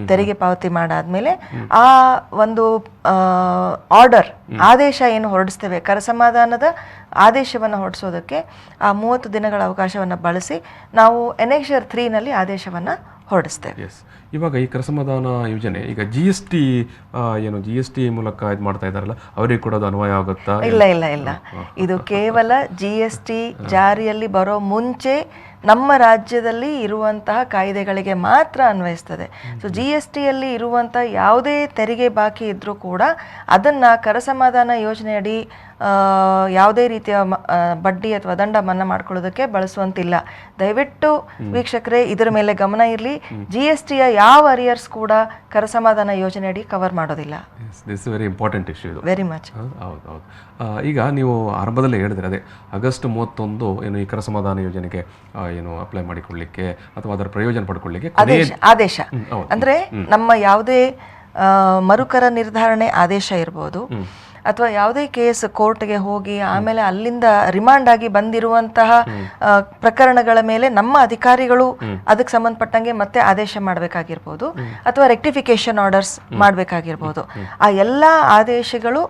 ತೆರಿಗೆ ಪಾವತಿ ಮಾಡಾದ್ಮೇಲೆ ಆ ಒಂದು ಆರ್ಡರ್ ಆದೇಶ ಏನು ಹೊರಡಿಸ್ತೇವೆ, ಕರ ಸಮಾಧಾನದ ಆದೇಶವನ್ನು ಹೊರಡಿಸೋದಕ್ಕೆ ಆ 30 ದಿನಗಳ ಅವಕಾಶವನ್ನು ಬಳಸಿ ನಾವು ಎನೆಕ್ಷರ್ 3 ನಲ್ಲಿ ಆದೇಶವನ್ನ ಹೊರಡಿಸ್ತೇವೆ. ಇವಾಗ ಈ ಕರ ಸಮಾಧಾನ ಯೋಜನೆ ಈಗ GST ಮೂಲಕ ಇದು ಮಾಡ್ತಾ ಇದ್ದಾರಲ್ಲ, ಅವರಿಗೆ ಕೂಡ ಅದು ಅನ್ವಯ ಆಗುತ್ತಾ? ಇಲ್ಲ, ಇದು ಕೇವಲ GST ಜಾರಿಯಲ್ಲಿ ಬರೋ ಮುಂಚೆ ನಮ್ಮ ರಾಜ್ಯದಲ್ಲಿ ಇರುವಂತಹ ಕಾಯ್ದೆಗಳಿಗೆ ಮಾತ್ರ ಅನ್ವಯಿಸ್ತದೆ. ಸೊ GSTಯಲ್ಲಿ ಇರುವಂತಹ ಯಾವುದೇ ತೆರಿಗೆ ಬಾಕಿ ಇದ್ರೂ ಕೂಡ ಅದನ್ನ ಕರ ಸಮಾಧಾನ ಯೋಜನೆಯಡಿ ಯಾವುದೇ ರೀತಿಯ ಬಡ್ಡಿ ಅಥವಾ ದಂಡ ಮನ್ನಾ ಮಾಡ್ಕೊಳ್ಳೋದಕ್ಕೆ ಬಳಸುವಂತಿಲ್ಲ. ದಯವಿಟ್ಟು ವೀಕ್ಷಕರೇ ಇದರ ಮೇಲೆ ಗಮನ ಇರಲಿ. GSTಯ ಯಾವ ಅರಿಯರ್ಸ್ ಕೂಡ ಕರ ಸಮಾಧಾನ ಯೋಜನೆಯಡಿ ಕವರ್ ಮಾಡೋದಿಲ್ಲ. ವೆರಿ ಇಂಪಾರ್ಟೆಂಟ್ ಇಶ್ಯೂ ಇದು. Very much. ಹೌದು. ಈಗ ನೀವು ಆರಂಭದಲ್ಲೇ ಹೇಳಿದ್ರೆ ಅದೇ ಆಗಸ್ಟ್ 31 ಏನು ಈ ಕರ ಸಮಾಧಾನ ಯೋಜನೆಗೆ ಏನು ಅಪ್ಲೈ ಮಾಡಿಕೊಳ್ಳಿಕ್ಕೆ ಅಥವಾ ಅದರ ಪ್ರಯೋಜನ ಪಡ್ಕೊಳ್ಳಿಕ್ಕೆ ಆದೇಶ ಅಂದ್ರೆ ನಮ್ಮ ಯಾವುದೇ ಮರುಕರ ನಿರ್ಧಾರಣೆ ಆದೇಶ ಇರ್ಬೋದು, ಅಥವಾ ಯಾವುದೇ ಕೇಸ್ ಕೋರ್ಟ್ಗೆ ಹೋಗಿ ಆಮೇಲೆ ಅಲ್ಲಿಂದ ರಿಮಾಂಡ್ ಆಗಿ ಬಂದಿರುವಂತಹ ಪ್ರಕರಣಗಳ ಮೇಲೆ ನಮ್ಮ ಅಧಿಕಾರಿಗಳು ಅದಕ್ಕೆ ಸಂಬಂಧಪಟ್ಟಂಗೆ ಮತ್ತೆ ಆದೇಶ ಮಾಡಬೇಕಾಗಿರ್ಬೋದು, ಅಥವಾ ರೆಕ್ಟಿಫಿಕೇಶನ್ ಆರ್ಡರ್ಸ್ ಮಾಡಬೇಕಾಗಿರ್ಬೋದು. ಆ ಎಲ್ಲ ಆದೇಶಗಳು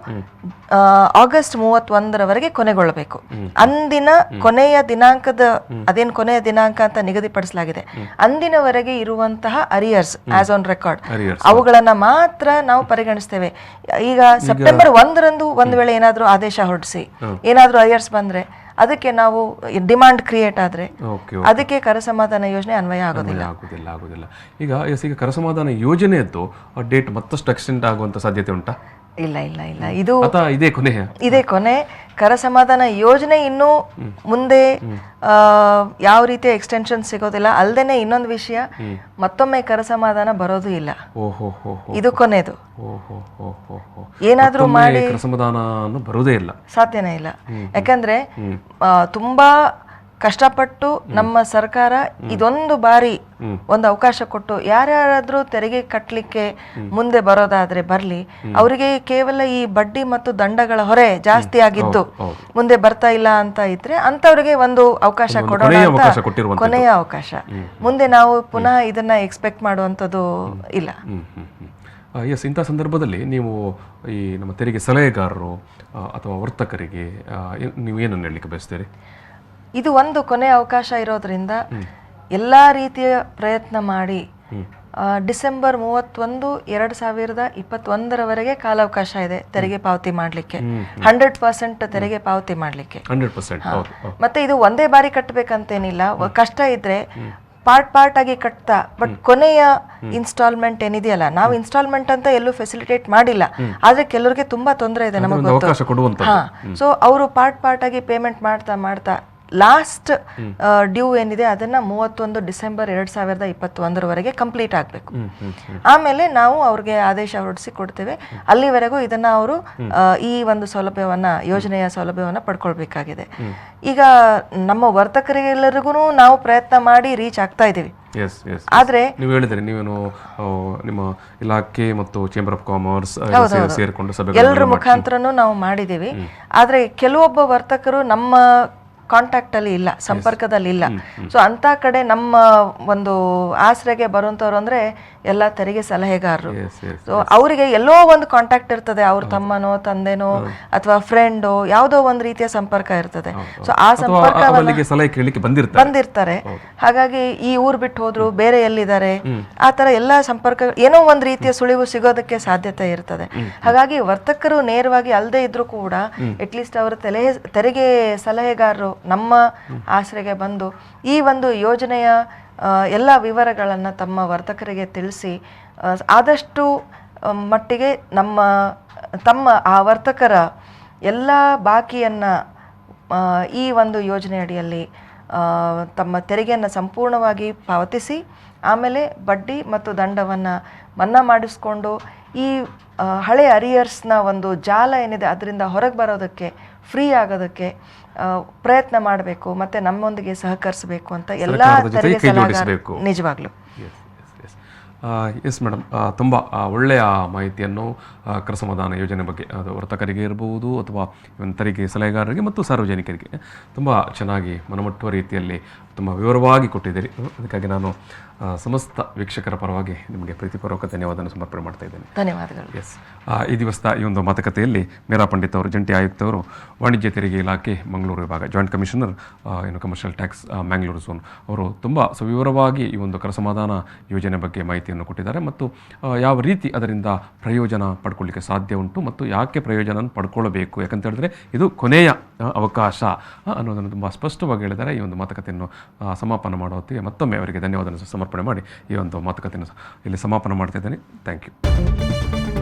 ಆಗಸ್ಟ್ 31ರವರೆಗೆ ಕೊನೆಗೊಳ್ಳಬೇಕು. ಅಂದಿನ ಕೊನೆಯ ದಿನಾಂಕದ ಅದೇನು ಕೊನೆಯ ದಿನಾಂಕ ಅಂತ ನಿಗದಿಪಡಿಸಲಾಗಿದೆ, ಅಂದಿನವರೆಗೆ ಇರುವಂತಹ ಅರಿಯರ್ಸ್ ಆಸ್ ಆನ್ ರೆಕಾರ್ಡ್ ಅವುಗಳನ್ನ ಮಾತ್ರ ನಾವು ಪರಿಗಣಿಸ್ತೇವೆ. ಈಗ ಸೆಪ್ಟೆಂಬರ್ 1 ಒಂದು ವೇಳೆ ಏನಾದ್ರೂ ಆದೇಶ ಹೊರಡಿಸಿ ಏನಾದ್ರೂ ಅರಿಯರ್ಸ್ ಬಂದ್ರೆ ಅದಕ್ಕೆ ನಾವು ಡಿಮಾಂಡ್ ಕ್ರಿಯೇಟ್ ಆದ್ರೆ ಅದಕ್ಕೆ ಕರ ಸಮಾಧಾನ ಯೋಜನೆ ಅನ್ವಯ ಆಗುದಿಲ್ಲ. ಈಗ ಕರ ಸಮಾಧಾನ ಯೋಜನೆಯದ್ದು ಡೇಟ್ ಮತ್ತಷ್ಟು ಎಕ್ಸ್ಟೆಂಡ್ ಆಗುವಂತ ಸಾಧ್ಯತೆ ಉಂಟಾ? ಇಲ್ಲ, ಇದು ಇದೇ ಕೊನೆ. ಕರ ಸಮಾಧಾನ ಯೋಜನೆ ಇನ್ನು ಮುಂದೆ ಯಾವ ರೀತಿಯ ಎಕ್ಸ್ಟೆನ್ಷನ್ ಸಿಗೋದಿಲ್ಲ. ಅಲ್ದೇನೆ ಇನ್ನೊಂದು ವಿಷಯ, ಮತ್ತೊಮ್ಮೆ ಕರ ಸಮಾಧಾನ ಬರೋದು ಇಲ್ಲ, ಇದು ಕೊನೆದು. ಏನಾದ್ರೂ ಮಾಡಿ ಕರ ಸಮಾಧಾನ ಬರೋದೇ ಇಲ್ಲ, ಸಾಧ್ಯನೇ ಇಲ್ಲ. ಯಾಕಂದ್ರೆ ತುಂಬಾ ಕಷ್ಟಪಟ್ಟು ನಮ್ಮ ಸರ್ಕಾರ ಇದೊಂದು ಬಾರಿ ಒಂದು ಅವಕಾಶ ಕೊಟ್ಟು ಯಾರ್ಯಾರಾದ್ರೂ ತೆರಿಗೆ ಕಟ್ಟಲಿಕ್ಕೆ ಮುಂದೆ ಬರೋದಾದ್ರೆ ಬರ್ಲಿ, ಅವರಿಗೆ ಕೇವಲ ಈ ಬಡ್ಡಿ ಮತ್ತು ದಂಡಗಳ ಹೊರೆ ಜಾಸ್ತಿ ಆಗಿದ್ದು ಮುಂದೆ ಬರ್ತಾ ಇಲ್ಲ ಅಂತ ಇದ್ರೆ ಅಂತವ್ರಿಗೆ ಒಂದು ಅವಕಾಶ ಕೊಡೋಣ ಅಂತ ಕೊನೆಯ ಅವಕಾಶ. ಮುಂದೆ ನಾವು ಪುನಃ ಇದನ್ನ ಎಕ್ಸ್ಪೆಕ್ಟ್ ಮಾಡುವಂಥದ್ದು ಇಲ್ಲ. ಇಂಥ ಸಂದರ್ಭದಲ್ಲಿ ನೀವು ಈ ನಮ್ಮ ತೆರಿಗೆ ಸಲಹೆಗಾರರು ಅಥವಾ ವರ್ತಕರಿಗೆ ನೀವು ಏನನ್ನು ಹೇಳಲಿಕ್ಕೆ ಬಯಸ್ತೀರಿ? ಇದು ಒಂದು ಕೊನೆಯ ಅವಕಾಶ ಇರೋದ್ರಿಂದ ಎಲ್ಲಾ ರೀತಿಯ ಪ್ರಯತ್ನ ಮಾಡಿ ಡಿಸೆಂಬರ್ 31, 2021ರವರೆಗೆ ಕಾಲಾವಕಾಶ ಇದೆ ತೆರಿಗೆ ಪಾವತಿ ಮಾಡಲಿಕ್ಕೆ, 100% ತೆರಿಗೆ ಪಾವತಿ ಮಾಡಲಿಕ್ಕೆ. ಮತ್ತೆ ಇದು ಒಂದೇ ಬಾರಿ ಕಟ್ಟಬೇಕಂತೇನಿಲ್ಲ, ಕಷ್ಟ ಇದ್ರೆ ಪಾರ್ಟ್ ಆಗಿ ಕಟ್ತಾ, ಬಟ್ ಕೊನೆಯ ಇನ್ಸ್ಟಾಲ್ಮೆಂಟ್ ಏನಿದೆಯಲ್ಲ, ನಾವು ಇನ್ಸ್ಟಾಲ್ಮೆಂಟ್ ಅಂತ ಎಲ್ಲೂ ಫೆಸಿಲಿಟೇಟ್ ಮಾಡಿಲ್ಲ, ಆದ್ರೆ ಕೆಲವರಿಗೆ ತುಂಬಾ ತೊಂದರೆ ಇದೆ ನಮಗೆ ಗೊತ್ತು. ಸೊ ಅವರು ಪಾರ್ಟ್ ಆಗಿ ಪೇಮೆಂಟ್ ಮಾಡ್ತಾ ಲಾಸ್ಟ್ ಡ್ಯೂ ಏನಿದೆ ಅದನ್ನ 31 ಡಿಸೆಂಬರ್ 2021ರವರೆಗೆ ಕಂಪ್ಲೀಟ್ ಆಗಬೇಕು. ಆಮೇಲೆ ನಾವು ಅವ್ರಿಗೆ ಆದೇಶ ಹೊರಡಿಸಿ ಕೊಡ್ತೇವೆ. ಅಲ್ಲಿವರೆಗೂ ಇದನ್ನ ಅವರು ಈ ಒಂದು ಸೌಲಭ್ಯವನ್ನ, ಯೋಜನೆಯ ಸೌಲಭ್ಯವನ್ನ ಪಡ್ಕೊಳ್ಬೇಕಾಗಿದೆ. ಈಗ ನಮ್ಮ ವರ್ತಕರಿಗೆಲ್ಲರಿಗೂ ನಾವು ಪ್ರಯತ್ನ ಮಾಡಿ ರೀಚ್ ಆಗ್ತಾ ಇದೀವಿ. ಎಸ್ ಎಸ್ ಆದರೆ ನೀವು ಹೇಳಿದರೆ ನೀವೇನು ನಿಮ್ಮ ಇಲಾಖೆ ಮತ್ತು ಚೇಂಬರ್ ಆಫ್ ಕಾಮರ್ಸ್ ಸೇರಿಕೊಂಡು ಸಭೆ ಎಲ್ಲರ ಮುಖಾಂತರನೂ ನಾವು ಮಾಡಿದ್ದೀವಿ. ಆದರೆ ಕೆಲವೊಬ್ಬ ವರ್ತಕರು ನಮ್ಮ ಕಾಂಟ್ಯಾಕ್ಟ್ ಅಲ್ಲಿ ಇಲ್ಲ, ಸಂಪರ್ಕದಲ್ಲಿ ಇಲ್ಲ. ಸೊ ಅಂತ ಕಡೆ ನಮ್ಮ ಒಂದು ಆಸರೆಗೆ ಬರುವಂತವ್ರು ಅಂದ್ರೆ ಎಲ್ಲ ತೆರಿಗೆ ಸಲಹೆಗಾರರು. ಸೊ ಅವರಿಗೆ ಎಲ್ಲೋ ಒಂದು ಕಾಂಟ್ಯಾಕ್ಟ್ ಇರ್ತದೆ, ಅವ್ರ ತಮ್ಮನೋ ತಂದೆನೋ ಅಥವಾ ಫ್ರೆಂಡೋ ಯಾವುದೋ ಒಂದು ರೀತಿಯ ಸಂಪರ್ಕ ಇರ್ತದೆ. ಸೊ ಆ ಸಂಪರ್ಕ ಸಲಹೆ ಕೇಳಲಿಕ್ಕೆ ಬಂದಿರ್ತಾರೆ. ಹಾಗಾಗಿ ಈ ಊರ್ ಬಿಟ್ಟು ಹೋದ್ರು, ಬೇರೆ ಎಲ್ಲಿದ್ದಾರೆ, ಆ ತರ ಎಲ್ಲ ಸಂಪರ್ಕ ಏನೋ ಒಂದು ರೀತಿಯ ಸುಳಿವು ಸಿಗೋದಕ್ಕೆ ಸಾಧ್ಯತೆ ಇರ್ತದೆ. ಹಾಗಾಗಿ ವರ್ತಕರು ನೇರವಾಗಿ ಅಲ್ಲದೆ ಇದ್ರೂ ಕೂಡ ಅಟ್ಲೀಸ್ಟ್ ಅವರ ತೆರಿಗೆ ಸಲಹೆಗಾರರು ನಮ್ಮ ಆಸರೆಗೆ ಬಂದು ಈ ಒಂದು ಯೋಜನೆಯ ಎಲ್ಲ ವಿವರಗಳನ್ನು ತಮ್ಮ ವರ್ತಕರಿಗೆ ತಿಳಿಸಿ ಆದಷ್ಟು ಮಟ್ಟಿಗೆ ತಮ್ಮ ಆ ವರ್ತಕರ ಎಲ್ಲ ಬಾಕಿಯನ್ನು ಈ ಒಂದು ಯೋಜನೆ ಅಡಿಯಲ್ಲಿ ತಮ್ಮ ತೆರಿಗೆಯನ್ನು ಸಂಪೂರ್ಣವಾಗಿ ಪಾವತಿಸಿ ಆಮೇಲೆ ಬಡ್ಡಿ ಮತ್ತು ದಂಡವನ್ನು ಮನ್ನಾ ಮಾಡಿಸ್ಕೊಂಡು ಈ ಹಳೆ ಅರಿಯರ್ಸ್ನ ಒಂದು ಜಾಲ ಏನಿದೆ ಅದರಿಂದ ಹೊರಗೆ ಬರೋದಕ್ಕೆ, ಫ್ರೀ ಆಗೋದಕ್ಕೆ ಪ್ರಯತ್ನ ಮಾಡಬೇಕು ಮತ್ತು ನಮ್ಮೊಂದಿಗೆ ಸಹಕರಿಸಬೇಕು ಅಂತ ಎಲ್ಲ ತೆರಿಗೆ ಸಲಹೆಗಾರರು ನಿಜವಾಗ್ಲೂ. ಎಸ್ ಮೇಡಮ್, ತುಂಬ ಒಳ್ಳೆಯ ಮಾಹಿತಿಯನ್ನು ಕರ ಸಮಾಧಾನ ಯೋಜನೆ ಬಗ್ಗೆ ಅದು ವರ್ತಕರಿಗೆ ಇರಬಹುದು ಅಥವಾ ತೆರಿಗೆ ಸಲಹೆಗಾರರಿಗೆ ಮತ್ತು ಸಾರ್ವಜನಿಕರಿಗೆ ತುಂಬ ಚೆನ್ನಾಗಿ ಮನಮುಟ್ಟುವ ರೀತಿಯಲ್ಲಿ ತುಂಬ ವಿವರವಾಗಿ ಕೊಟ್ಟಿದ್ದೀರಿ. ಅದಕ್ಕಾಗಿ ನಾನು ಸಮಸ್ತ ವೀಕ್ಷಕರ ಪರವಾಗಿ ನಿಮಗೆ ಪ್ರೀತಿಪೂರ್ವಕ ಧನ್ಯವಾದವನ್ನು ಸಮರ್ಪಣೆ ಮಾಡ್ತಾ ಇದ್ದೇನೆ. ಧನ್ಯವಾದಗಳು. ಎಸ್, ಈ ದಿವಸದ ಈ ಒಂದು ಮಾತುಕತೆಯಲ್ಲಿ ಮೀರಾ ಪಂಡಿತ್ ಅವರು, ಜಂಟಿ ಆಯುಕ್ತವರು, ವಾಣಿಜ್ಯ ತೆರಿಗೆ ಇಲಾಖೆ ಮಂಗಳೂರು ವಿಭಾಗ, joint commissioner commercial tax Mangalore zone ಅವರು ತುಂಬ ಸವಿವರವಾಗಿ ಈ ಒಂದು ಕರ ಸಮಾಧಾನ ಯೋಜನೆ ಬಗ್ಗೆ ಮಾಹಿತಿಯನ್ನು ಕೊಟ್ಟಿದ್ದಾರೆ ಮತ್ತು ಯಾವ ರೀತಿ ಅದರಿಂದ ಪ್ರಯೋಜನ ಪಡ್ಕೊಳ್ಳಿಕ್ಕೆ ಸಾಧ್ಯ ಉಂಟು ಮತ್ತು ಯಾಕೆ ಪ್ರಯೋಜನ ಪಡ್ಕೊಳ್ಳಬೇಕು, ಯಾಕಂತ ಹೇಳಿದ್ರೆ ಇದು ಕೊನೆಯ ಅವಕಾಶ ಅನ್ನೋದನ್ನು ತುಂಬ ಸ್ಪಷ್ಟವಾಗಿ ಹೇಳಿದ್ದಾರೆ. ಈ ಒಂದು ಮಾತುಕತೆಯನ್ನು ಸಮಾಪನ ಮಾಡೋ ಹೊತ್ತಿಗೆ ಮತ್ತೊಮ್ಮೆ ಅವರಿಗೆ ಧನ್ಯವಾದವನ್ನು ಸಮರ್ಪಣೆ ಮಾಡಿ ಈ ಒಂದು ಮಾತುಕತೆಯನ್ನು ಇಲ್ಲಿ ಸಮಾಪನ ಮಾಡ್ತಾ ಇದ್ದೇನೆ. Thank you.